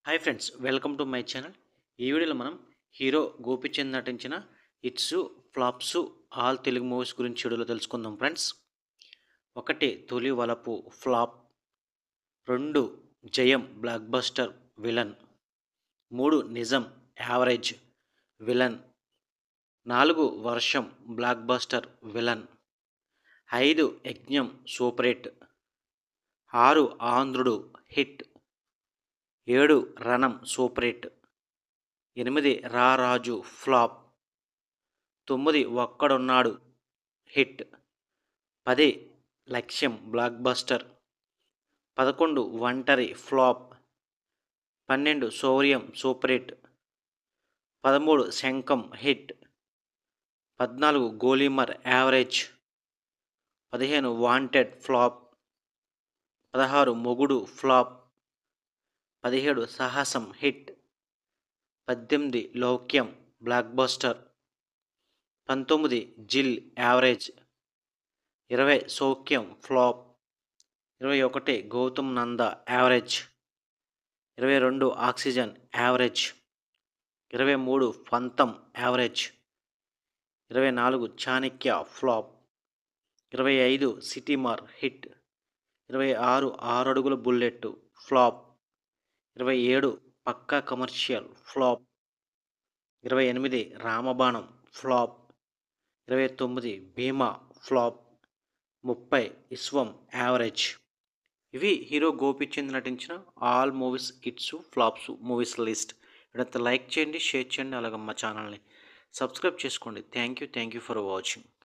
Hi friends, welcome to my channel. ఈ వీడియోలో మనం హీరో గోపీచంద్ నటించిన hits, flops all Telugu movies గురించి వీడియోలో తెలుసుకుందాం ఫ్రెండ్స్. 1 తొలి వలపు ఫ్లాప్, 2 జయం బ్లాక్ బస్టర్ విలన్, 3 నిజం యావరేజ్ విలన్, 4 వర్షం బ్లాక్ బస్టర్ విలన్, 5 యజ్ఞం సూపర్ హిట్, 6 ఆంధ్రుడు హిట్, 7 రణం సూపర్ హిట్, 8 రారాజు ఫ్లాప్, 9 ఒక్కడున్నాడు హిట్, 10 లక్ష్యం బ్లాక్ బస్టర్, 11 ఒంటరి ఫ్లాప్, 12 శౌర్యం సూపర్ హిట్, 13 శంఖం hit, 14 Golimaar average, 15 wanted flop, 16 మొగుడు ఫ్లాప్, 17 సాహసం హిట్, 18 లౌక్యం బ్లాక్ బస్టర్, 19 జిల్ యావరేజ్, 20 సౌఖ్యం ఫ్లాప్, 21 గౌతమ్ నంద యావరేజ్, 22 ఆక్సిజన్ యావరేజ్, 23 పంతం average, 24 Chanakya flop, 25 Seeti Maar hit, 26 6 అడుగుల బుల్లెట్ ఫ్లాప్, 27 పక్కా కమర్షియల్ ఫ్లాప్, 28 రామబాణం ఫ్లాప్, 29 భీమా ఫ్లాప్, 30 విశ్వం యావరేజ్. ఇవి హీరో గోపీచంద్ నటించిన all movies hits, flops movies list. ఇదంతా like చేయండి, share చేయండి, అలాగే మా ఛానల్ని సబ్స్క్రైబ్ చేసుకోండి. Thank you for watching.